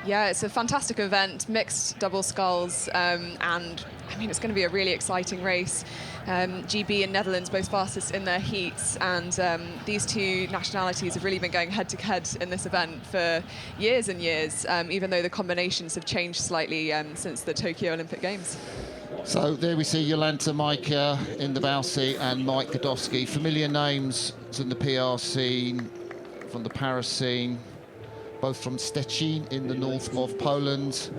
Yeah, it's a fantastic event, mixed double sculls, and I mean, it's going to be a really exciting race. GB and Netherlands both fastest in their heats, and these two nationalities have really been going head-to-head in this event for years and years, even though the combinations have changed slightly since the Tokyo Olympic Games. So there we see Jolanta Majka in the bow seat and Mike Godowski. Familiar names from the PR scene, from the Paris scene, both from Szczecin in the north of Poland.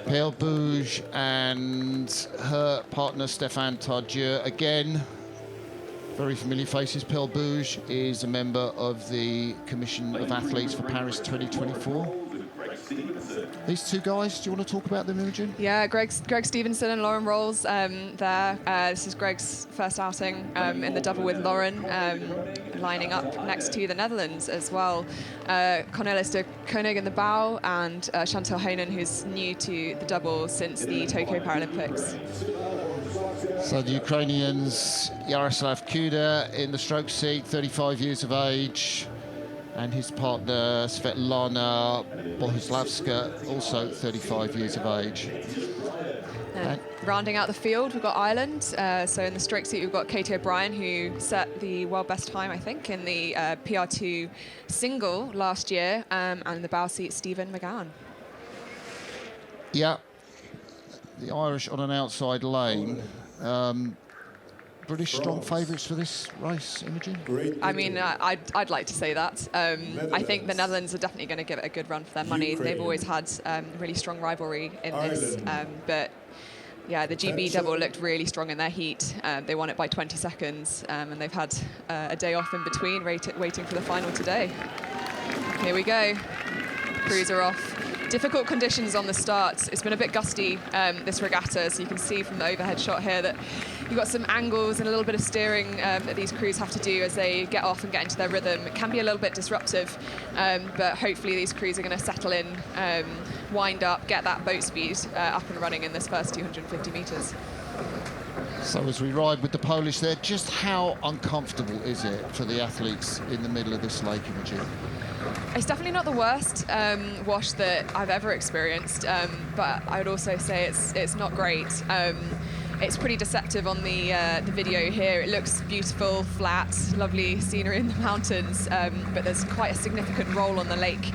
Pale Bouge and her partner Stéphane Tardieu, again, very familiar faces. Pale Bouge is a member of the Commission of Athletes for Paris 2024. These two guys, do you want to talk about them, Imogen? Yeah, Greg Stevenson and Lauren Rolls there. This is Greg's first outing in the double with Lauren, lining up next to the Netherlands as well. Cornelis de Koning in the bow, and Chantal Heinen, who's new to the double since the Tokyo Paralympics. So the Ukrainians, Yaroslav Kuda in the stroke seat, 35 years of age, and his partner Svetlana Bohuslavska, also 35 years of age. Rounding out the field, we've got Ireland. So in the stroke seat, we've got Katie O'Brien, who set the world best time, I think, in the PR2 single last year, and in the bow seat, Stephen McGowan. Yeah, the Irish on an outside lane. British strong favourites for this race, Imogen? I mean, I'd like to say that. I think the Netherlands are definitely going to give it a good run for their money. They've always had really strong rivalry in this. But yeah, the GB double looked really strong in their heat. They won it by 20 seconds, and they've had a day off in between, waiting for the final today. Here we go. Crews are off. Difficult conditions on the start. It's been a bit gusty, this regatta, so you can see from the overhead shot here that you've got some angles and a little bit of steering that these crews have to do as they get off and get into their rhythm. It can be a little bit disruptive, but hopefully these crews are going to settle in, wind up, get that boat speed up and running in this first 250 metres. So as we ride with the Polish there, just how uncomfortable is it for the athletes in the middle of this lake, Imogen? It's definitely not the worst wash that I've ever experienced, but I would also say it's not great. It's pretty deceptive on the video here. It looks beautiful, flat, lovely scenery in the mountains, but there's quite a significant roll on the lake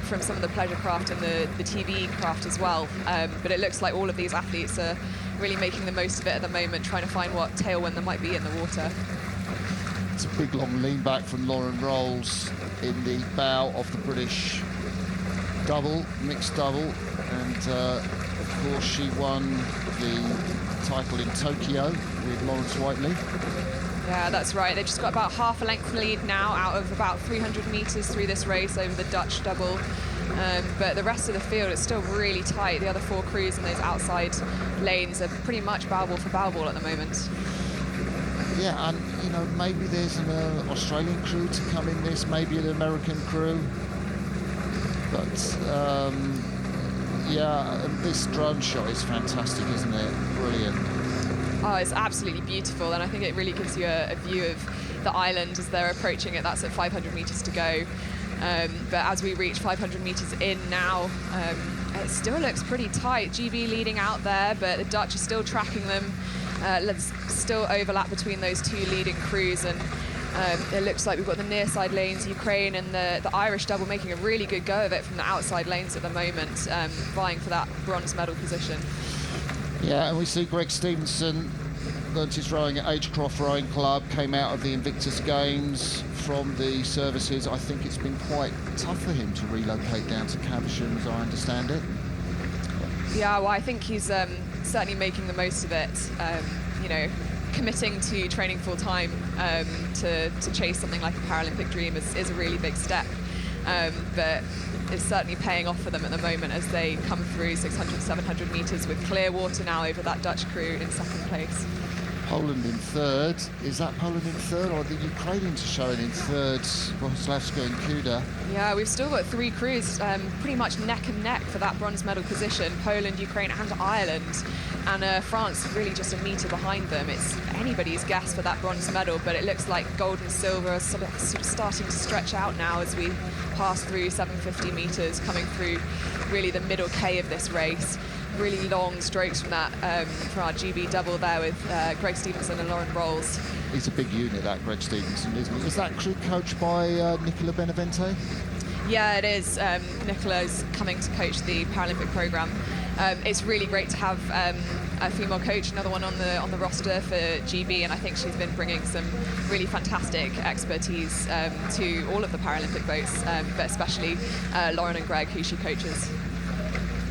from some of the pleasure craft and the TV craft as well. But it looks like all of these athletes are really making the most of it at the moment, trying to find what tailwind there might be in the water. It's a big long lean back from Lauren Rolls in the bow of the British double, mixed double, and of course she won the title in Tokyo with Lawrence Whiteley. Yeah, that's right. They've just got about half a length lead now out of about 300 metres through this race over the Dutch double. But the rest of the field is still really tight. The other four crews in those outside lanes are pretty much bow ball for bow ball at the moment. Yeah, and you know, maybe there's an Australian crew to come in this, maybe an American crew. But yeah, this drone shot is fantastic, isn't it? Brilliant. Oh, it's absolutely beautiful, and I think it really gives you a view of the island as they're approaching it. That's at 500 metres to go. But as we reach 500 metres in now, it still looks pretty tight. GB leading out there, but the Dutch are still tracking them. There's still overlap between those two leading crews, and it looks like we've got the near side lanes, Ukraine and the Irish double making a really good go of it from the outside lanes at the moment, vying for that bronze medal position. Yeah, and we see Greg Stevenson learnt his rowing at Agecroft Rowing Club, came out of the Invictus Games from the services. I think it's been quite tough for him to relocate down to Caversham, as I understand it. Yeah, well, I think he's certainly making the most of it. You know, committing to training full time to chase something like a Paralympic dream is a really big step. But it's certainly paying off for them at the moment as they come through 600, 700 metres with clear water now over that Dutch crew in second place. Poland in third. Is that Poland in third, or the Ukrainians are showing in third? Bohuslavska and Kuda. Yeah, we've still got three crews pretty much neck and neck for that bronze medal position. Poland, Ukraine and Ireland. And France really just a metre behind them. It's anybody's guess for that bronze medal, but it looks like gold and silver are sort of starting to stretch out now as we pass through 750 metres, coming through really the middle K of this race. Really long strokes from that for our GB double there with Greg Stevenson and Lauren Rolls. He's a big unit, that Greg Stevenson, isn't he? Is that crew coached by Nicola Benavente? Yeah, it is. Nicola's coming to coach the Paralympic programme. It's really great to have a female coach, another one on the roster for GB, and I think she's been bringing some really fantastic expertise to all of the Paralympic boats, but especially Lauren and Greg, who she coaches.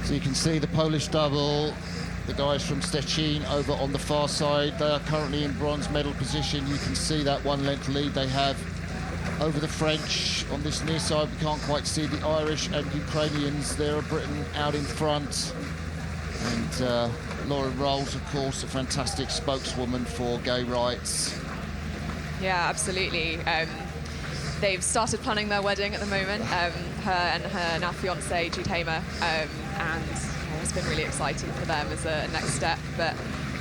So you can see the Polish double, the guys from Szczecin over on the far side. They are currently in bronze medal position. You can see that 1 length lead they have over the French. On this near side, we can't quite see the Irish and Ukrainians. There are Britain out in front. And Lauren Rolls, of course, a fantastic spokeswoman for gay rights. Yeah, absolutely. They've started planning their wedding at the moment, her and her now fiancé, Jude Hamer, and it's been really exciting for them as a next step. But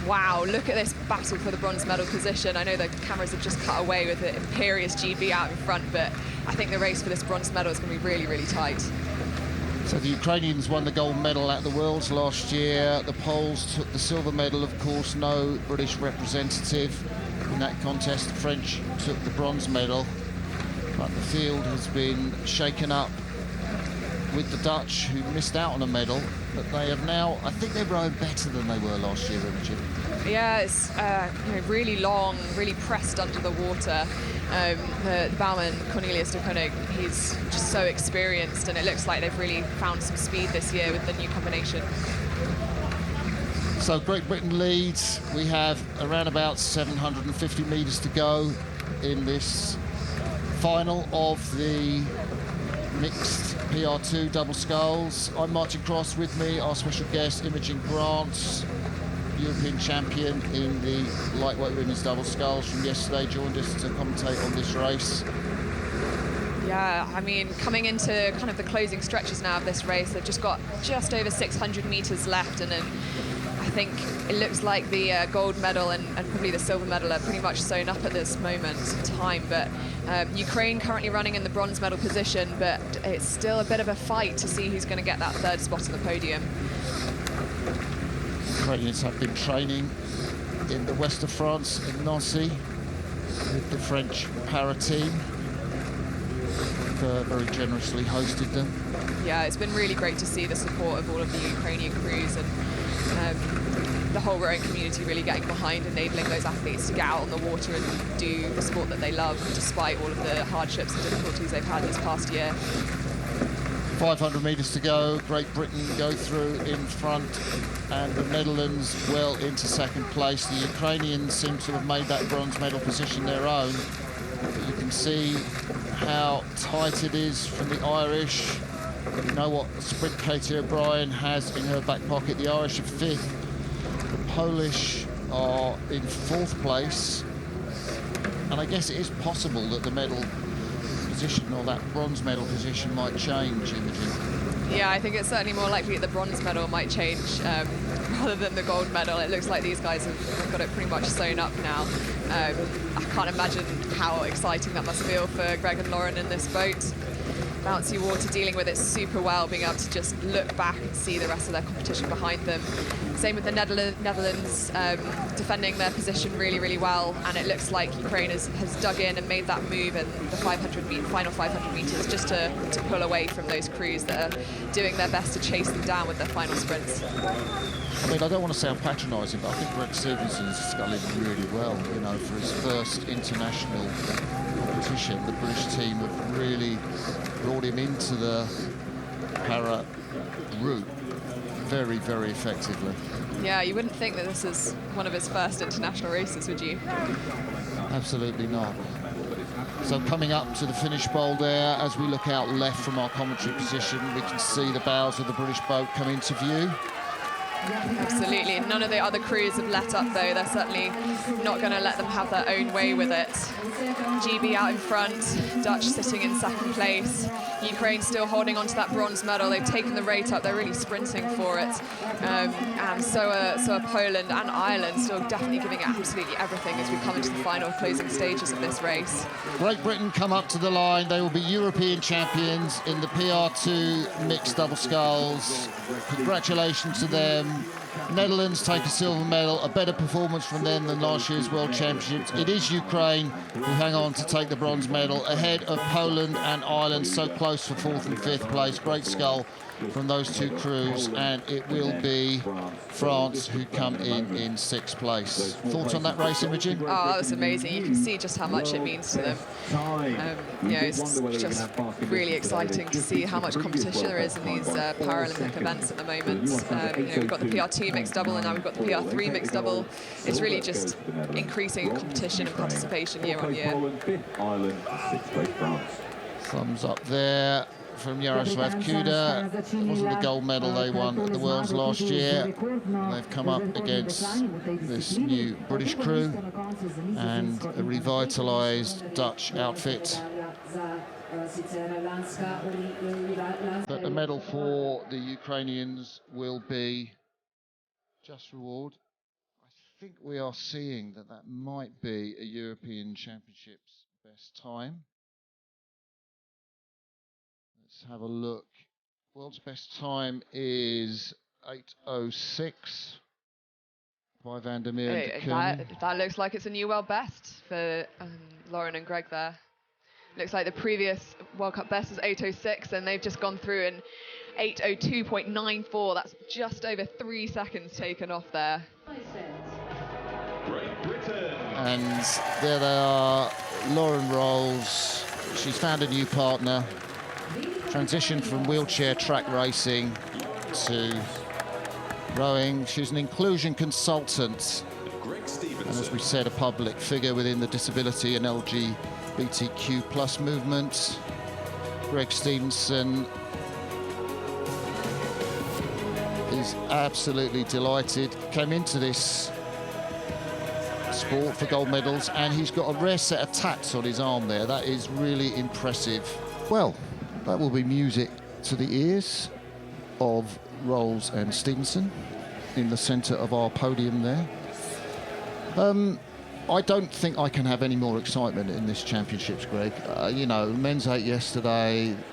wow, look at this battle for the bronze medal position. I know the cameras have just cut away with the imperious GB out in front, but I think the race for this bronze medal is going to be really, really tight. So the Ukrainians won the gold medal at the Worlds last year. The Poles took the silver medal, of course, no British representative in that contest. The French took the bronze medal. But the field has been shaken up with the Dutch, who missed out on a medal, but they have now, I think they're rowing better than they were last year, Imogen. Yeah, it's really long, really pressed under the water. The bowman, Cornelius de Koning, he's just so experienced, and it looks like they've really found some speed this year with the new combination. So Great Britain leads. We have around about 750 metres to go in this final of the mixed PR2 double sculls. I'm Martin Cross. With me, our special guest, Imogen Grant, European champion in the lightweight women's double sculls from yesterday, joined us to commentate on this race. Yeah, I mean, coming into kind of the closing stretches now of this race, they've just got just over 600 metres left, and then I think it looks like the gold medal and probably the silver medal are pretty much sewn up at this moment in time. But Ukraine currently running in the bronze medal position, but it's still a bit of a fight to see who's going to get that third spot on the podium. Ukrainians have been training in the west of France, in Nancy, with the French para team. Very generously hosted them. Yeah, it's been really great to see the support of all of the Ukrainian crews and the whole rowing community really getting behind enabling those athletes to get out on the water and do the sport that they love, despite all of the hardships and difficulties they've had this past year. 500 metres to go. Great Britain go through in front, and the Netherlands well into second place. The Ukrainians seem to have made that bronze medal position their own. But you can see how tight it is from the Irish. You know what sprint Katie O'Brien has in her back pocket. The Irish are fifth. The Polish are in fourth place. And I guess it is possible that the medal position, or that bronze medal position, might change, Imogen. Yeah, I think it's certainly more likely that the bronze medal might change rather than the gold medal. It looks like these guys have got it pretty much sewn up now. I can't imagine how exciting that must feel for Greg and Lauren in this boat. Bouncy water, dealing with it super well, being able to just look back and see the rest of their competition behind them. Same with the Netherlands, defending their position really, really well, and it looks like Ukraine has dug in and made that move in the final 500 metres just to pull away from those crews that are doing their best to chase them down with their final sprints. I mean, I don't want to sound patronising, but I think Greg Stevenson's sculling really well, you know, for his first international competition. The British team have really brought him into the para route very, very effectively. Yeah, you wouldn't think that this is one of his first international races, would you? Absolutely not. So coming up to the finish bowl there, as we look out left from our commentary position, we can see the bows of the British boat come into view. Absolutely. None of the other crews have let up, though. They're certainly not going to let them have their own way with it. GB out in front, Dutch sitting in second place. Ukraine still holding on to that bronze medal. They've taken the rate up. They're really sprinting for it. And so are Poland and Ireland still definitely giving it absolutely everything as we come into the final closing stages of this race. Great Britain come up to the line. They will be European champions in the PR2 mixed double sculls. Congratulations to them. Netherlands take a silver medal, a better performance from them than last year's World Championships. It is Ukraine who hang on to take the bronze medal, ahead of Poland and Ireland, so close for 4th and 5th place. Great scull from those two crews, and it will be France who come in 6th place. Thoughts on that race, Imogen? Oh, that was amazing. You can see just how much it means to them. You know, it's just really exciting to see how much competition there is in these Paralympic events at the moment. You know, we've got the PR2 mixed double, and now we've got the PR3 mixed double. It's really just increasing competition and participation year on year. Thumbs up there from Yaroslav Kuda. It wasn't the gold medal they won at the Worlds last year. They've come up against this new British crew and a revitalised Dutch outfit. But the medal for the Ukrainians will be just reward. I think we are seeing that might be a European Championships best time. Let's have a look. World's best time is 8:06 by Van der Meer and de Koning. That looks like it's a new world best for Lauren and Greg there. Looks like the previous World Cup best was 8:06, and they've just gone through in 8:02.94. That's just over 3 seconds taken off there. And there they are, Lauren Rolls. She's found a new partner. Transitioned from wheelchair track racing to rowing. She's an inclusion consultant, and as we said, a public figure within the disability and LGBTQ plus movement. Greg Stevenson is absolutely delighted. Came into this sport for gold medals, and he's got a rare set of tats on his arm there. That is really impressive. Well, that will be music to the ears of Rolls and Stevenson in the centre of our podium there. I don't think I can have any more excitement in this championships, Greg. You know, men's 8 yesterday,